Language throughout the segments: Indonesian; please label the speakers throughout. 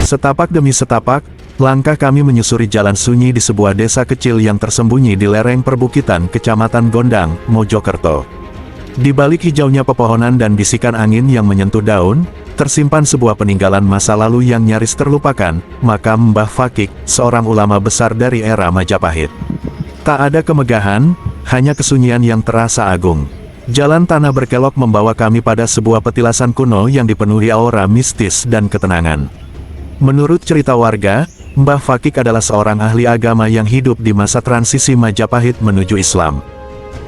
Speaker 1: Setapak demi setapak, langkah kami menyusuri jalan sunyi di sebuah desa kecil yang tersembunyi di lereng perbukitan Kecamatan Gondang, Mojokerto. Di balik hijaunya pepohonan dan bisikan angin yang menyentuh daun, tersimpan sebuah peninggalan masa lalu yang nyaris terlupakan, makam Mbah Fakik, seorang ulama besar dari era Majapahit. Tak ada kemegahan, hanya kesunyian yang terasa agung. Jalan tanah berkelok membawa kami pada sebuah petilasan kuno yang dipenuhi aura mistis dan ketenangan. Menurut cerita warga, Mbah Fakik adalah seorang ahli agama yang hidup di masa transisi Majapahit menuju Islam.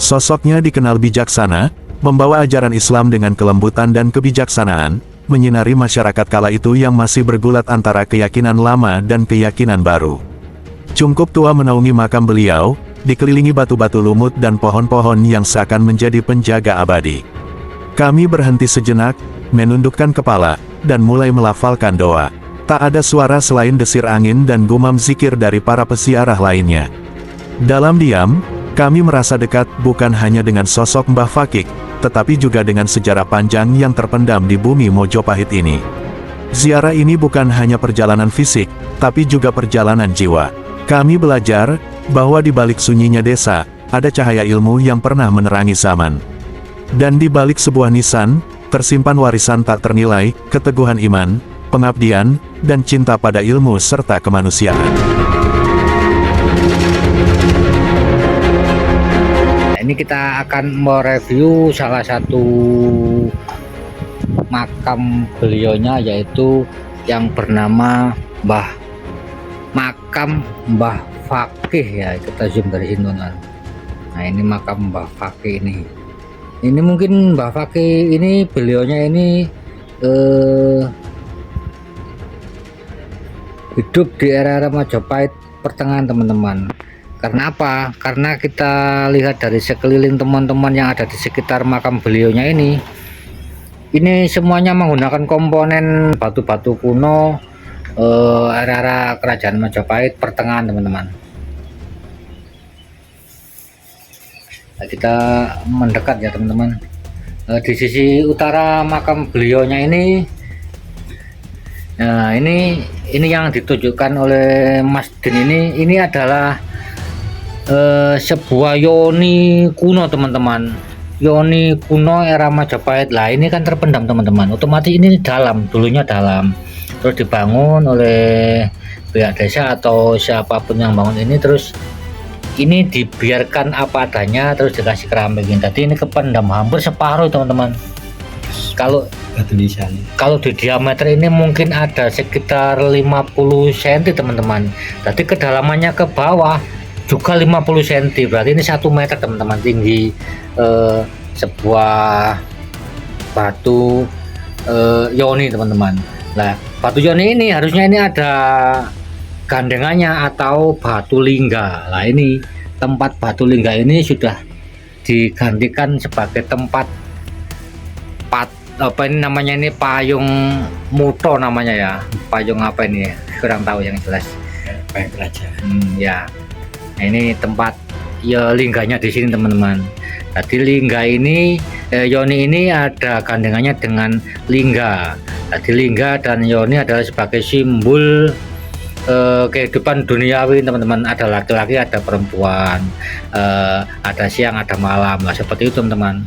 Speaker 1: Sosoknya dikenal bijaksana, membawa ajaran Islam dengan kelembutan dan kebijaksanaan, menyinari masyarakat kala itu yang masih bergulat antara keyakinan lama dan keyakinan baru. Cungkup tua menaungi makam beliau, dikelilingi batu-batu lumut dan pohon-pohon yang seakan menjadi penjaga abadi. Kami berhenti sejenak, menundukkan kepala, dan mulai melafalkan doa. Tak ada suara selain desir angin dan gumam zikir dari para peziarah lainnya. Dalam diam, kami merasa dekat bukan hanya dengan sosok Mbah Fakik, tetapi juga dengan sejarah panjang yang terpendam di bumi Mojopahit ini. Ziarah ini bukan hanya perjalanan fisik, tapi juga perjalanan jiwa. Kami belajar bahwa di balik sunyinya desa, ada cahaya ilmu yang pernah menerangi zaman. Dan di balik sebuah nisan, tersimpan warisan tak ternilai, keteguhan iman, pengabdian, dan cinta pada ilmu serta kemanusiaan.
Speaker 2: Ini kita akan mereview salah satu makam beliaunya, yaitu yang bernama makam Mbah Fakih ya. Kita zoom dari sini teman. Nah ini makam Mbah Fakih ini. Ini mungkin Mbah Fakih ini beliaunya ini hidup di era Majapahit pertengahan teman-teman. Karena apa? Karena kita lihat dari sekeliling teman-teman yang ada di sekitar makam beliaunya ini semuanya menggunakan komponen batu-batu kuno era kerajaan Majapahit pertengahan teman-teman. Nah, kita mendekat ya teman-teman. Di sisi utara makam beliaunya ini, nah ini yang ditunjukkan oleh Mas Din ini adalah sebuah yoni kuno teman-teman. Yoni kuno era Majapahit. Lah ini kan terpendam teman-teman. Otomatis ini dalam, dulunya dalam. Terus dibangun oleh pihak desa atau siapapun yang bangun ini, terus ini dibiarkan apa adanya, terus dikasih keramik. Tadi ini kependam hampir separuh teman-teman. Kalau di diameter ini mungkin ada sekitar 50 cm teman-teman. Tadi kedalamannya ke bawah juga 50 cm, berarti ini 1 meter teman-teman tinggi sebuah batu yoni teman-teman. Nah batu yoni ini harusnya ini ada gandengannya atau batu lingga. Nah ini tempat batu lingga ini sudah digantikan sebagai tempat apa ini namanya, ini payung muto namanya ya, payung apa ini ya, kurang tahu yang jelas.
Speaker 3: Payung kerajaan.
Speaker 2: Ya. Nah, ini tempat ya lingganya di sini teman-teman. Tadi lingga ini yoni ini ada gandengannya dengan lingga. Tadi lingga dan yoni adalah sebagai simbol kehidupan duniawi teman-teman. Ada laki-laki, ada perempuan, ada siang, ada malam. Nah, seperti itu teman-teman.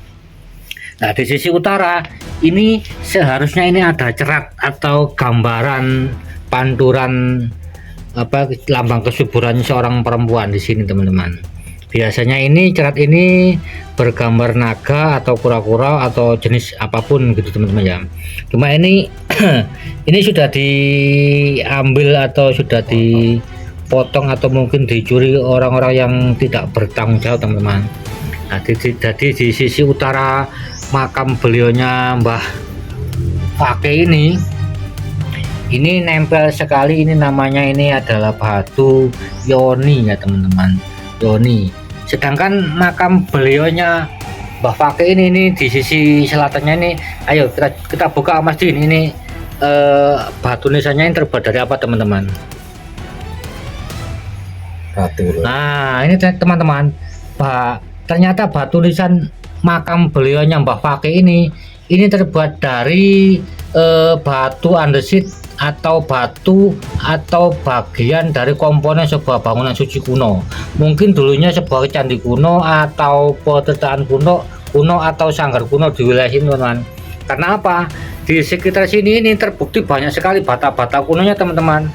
Speaker 2: Nah di sisi utara ini seharusnya ini ada cerat atau gambaran panturan apa lambang kesuburan seorang perempuan di sini teman-teman. Biasanya ini cerat ini bergambar naga atau kura-kura atau jenis apapun gitu teman-teman ya. Cuma ini ini sudah diambil atau sudah dipotong atau mungkin dicuri orang-orang yang tidak bertanggung jawab teman-teman. Nah jadi di sisi utara makam beliaunya Mbah Fakih ini nempel sekali, ini namanya ini adalah batu yoni ya teman-teman, yoni. Sedangkan makam beliaunya Mbah Fakih ini di sisi selatannya ini, ayo kita buka Mas Din, ini batu nisannya ini terbuat dari apa teman-teman?
Speaker 3: Batu.
Speaker 2: Nah ini teman-teman, ternyata batu nisan makam beliaunya Mbah Fakih ini terbuat dari batu andesit atau batu atau bagian dari komponen sebuah bangunan suci kuno. Mungkin dulunya sebuah candi kuno atau petertaan kuno atau sanggar kuno di wilayah sini teman-teman. Karena apa? Di sekitar sini ini terbukti banyak sekali bata-bata kunonya teman-teman.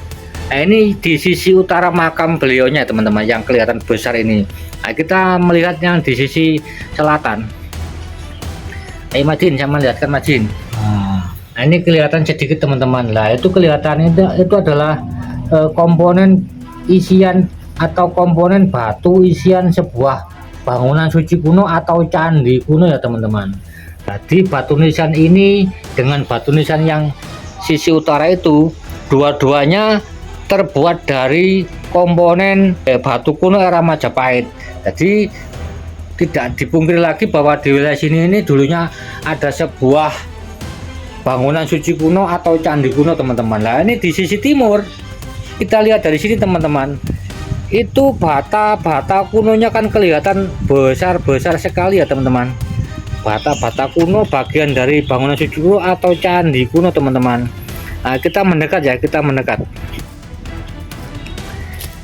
Speaker 2: Nah, ini di sisi utara makam beliaunya teman-teman yang kelihatan besar ini. Nah, kita melihat yang di sisi selatan. Ayo Majin, saya melihatkan Majin. Nah, ini kelihatan sedikit teman-teman. Lah itu kelihatan itu adalah komponen isian atau komponen batu isian sebuah bangunan suci kuno atau candi kuno ya teman-teman. Jadi batu nisan ini dengan batu nisan yang sisi utara itu dua-duanya terbuat dari komponen batu kuno era Majapahit. Jadi tidak dipungkiri lagi bahwa di wilayah sini ini dulunya ada sebuah bangunan suci kuno atau candi kuno teman-teman. Nah ini di sisi timur kita lihat dari sini teman-teman, itu bata-bata kunonya kan kelihatan besar-besar sekali ya teman-teman. Bata-bata kuno bagian dari bangunan suci kuno atau candi kuno teman-teman. Nah kita mendekat ya, kita mendekat.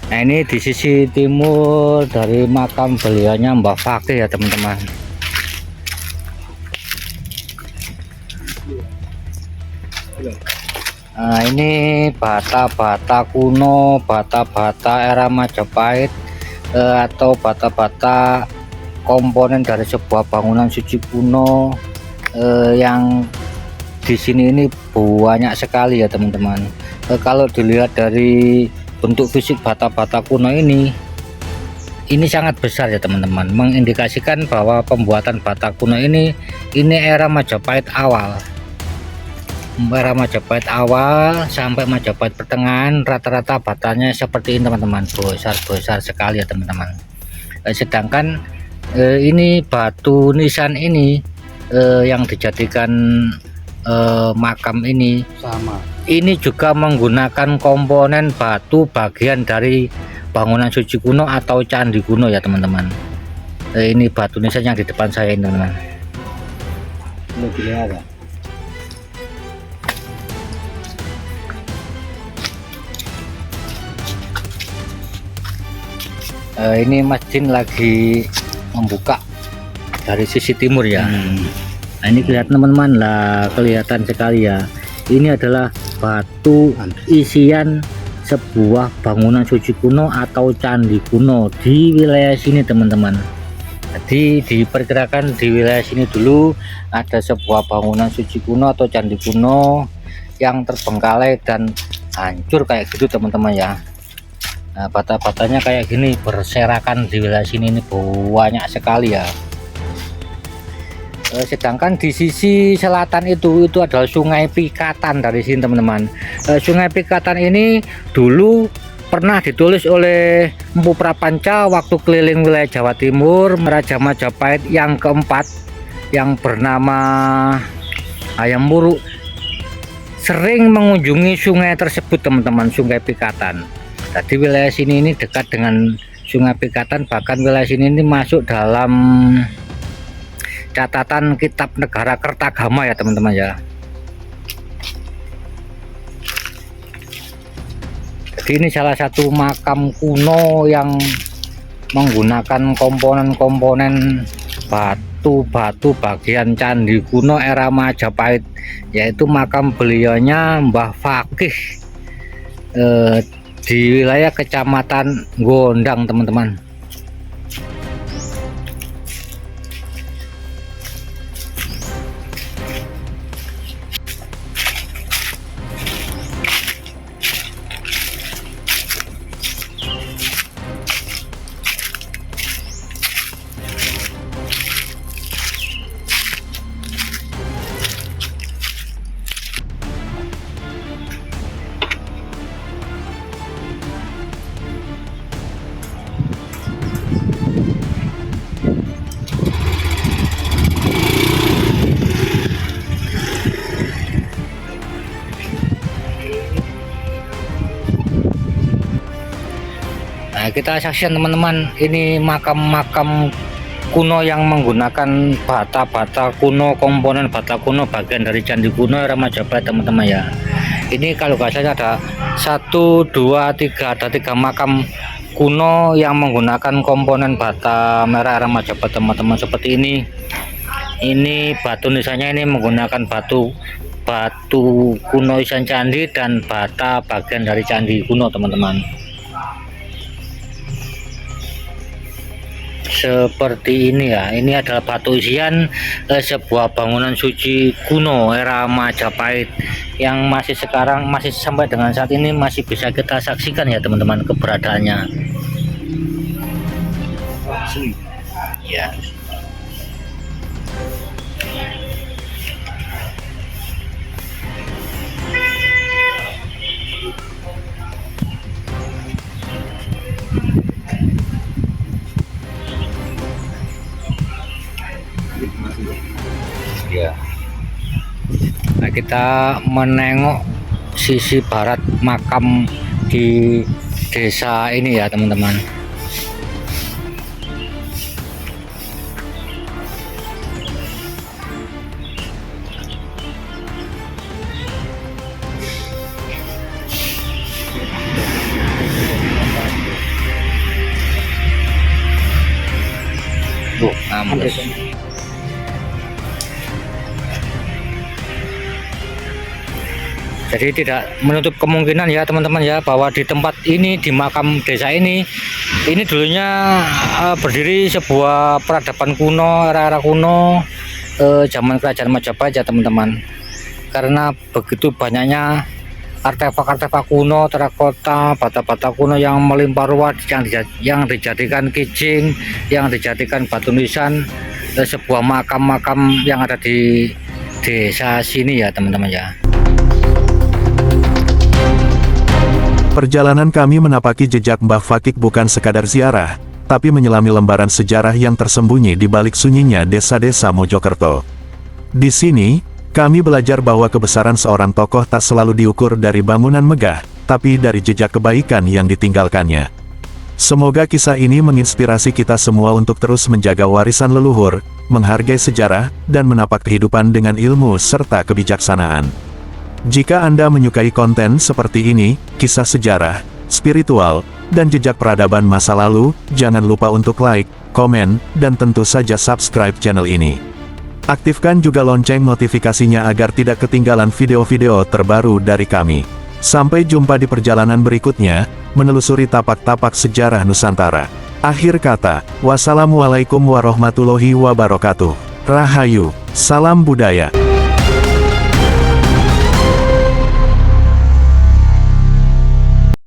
Speaker 2: Nah ini di sisi timur dari makam beliaunya Mbah Fakih ya teman-teman. Nah ini bata-bata kuno, bata-bata era Majapahit atau bata-bata komponen dari sebuah bangunan suci kuno yang di sini ini banyak sekali ya teman-teman. Kalau dilihat dari bentuk fisik bata-bata kuno ini sangat besar ya teman-teman, mengindikasikan bahwa pembuatan bata kuno ini era Majapahit awal. Era Majapahit awal sampai Majapahit pertengahan rata-rata batanya seperti ini teman-teman, besar-besar sekali ya teman-teman. Sedangkan ini batu nisan ini yang dijadikan makam ini
Speaker 3: Sama.
Speaker 2: ini juga menggunakan komponen batu bagian dari bangunan suci kuno atau candi kuno ya teman-teman. Ini batu nisan yang di depan saya ini teman-teman.
Speaker 3: Ini dilihat ya.
Speaker 2: Ini Mas Jin lagi membuka dari sisi timur ya. Nah ini kelihatan teman-teman lah, kelihatan sekali ya. Ini adalah batu isian sebuah bangunan suci kuno atau candi kuno di wilayah sini teman-teman. Jadi diperkirakan di wilayah sini dulu ada sebuah bangunan suci kuno atau candi kuno yang terbengkalai dan hancur kayak gitu teman-teman ya. Nah, bata-batanya kayak gini berserakan di wilayah sini ini banyak sekali ya. Sedangkan di sisi selatan itu adalah Sungai Pikatan dari sini teman-teman. Sungai Pikatan ini dulu pernah ditulis oleh Empu Prapanca waktu keliling wilayah Jawa Timur. Raja Majapahit yang keempat yang bernama Hayam Wuruk sering mengunjungi sungai tersebut teman-teman, Sungai Pikatan. Jadi wilayah sini ini dekat dengan Sungai Pikatan, bahkan wilayah sini ini masuk dalam catatan Kitab Negara Kertagama ya teman-teman ya. Jadi ini salah satu makam kuno yang menggunakan komponen-komponen batu-batu bagian candi kuno era Majapahit, yaitu makam beliaunya Mbah Fakih di wilayah Kecamatan Gondang teman-teman. Nah, kita saksikan teman-teman, ini makam-makam kuno yang menggunakan bata-bata kuno, komponen bata kuno bagian dari candi kuno era Majapahit teman-teman ya. Ini kalau nggak salah ada 1, 2, 3, ada 3 makam kuno yang menggunakan komponen bata merah era Majapahit teman-teman, seperti ini. Ini batu nisannya ini menggunakan batu kuno isan candi dan bata bagian dari candi kuno teman-teman. Seperti ini ya, ini adalah batu isian sebuah bangunan suci kuno era Majapahit yang masih sampai dengan saat ini masih bisa kita saksikan ya teman-teman keberadaannya ya. Ya. Nah, kita menengok sisi barat makam di desa ini ya teman-teman. Tuh, ambles. Jadi tidak menutup kemungkinan ya teman-teman ya, bahwa di tempat ini, di makam desa ini dulunya berdiri sebuah peradaban kuno, era-era kuno zaman kerajaan Majapahit ya teman-teman. Karena begitu banyaknya artefak-artefak kuno, terakota, bata-bata kuno yang melimpah ruah, yang dijadikan kijing, yang dijadikan batu nisan, sebuah makam-makam yang ada di desa sini ya teman-teman ya.
Speaker 1: Perjalanan kami menapaki jejak Mbah Fakik bukan sekadar ziarah, tapi menyelami lembaran sejarah yang tersembunyi di balik sunyinya desa-desa Mojokerto. Di sini, kami belajar bahwa kebesaran seorang tokoh tak selalu diukur dari bangunan megah, tapi dari jejak kebaikan yang ditinggalkannya. Semoga kisah ini menginspirasi kita semua untuk terus menjaga warisan leluhur, menghargai sejarah, dan menapak kehidupan dengan ilmu serta kebijaksanaan. Jika Anda menyukai konten seperti ini, kisah sejarah, spiritual, dan jejak peradaban masa lalu, jangan lupa untuk like, komen, dan tentu saja subscribe channel ini. Aktifkan juga lonceng notifikasinya agar tidak ketinggalan video-video terbaru dari kami. Sampai jumpa di perjalanan berikutnya, menelusuri tapak-tapak sejarah Nusantara. Akhir kata, wassalamualaikum warahmatullahi wabarakatuh. Rahayu, salam budaya.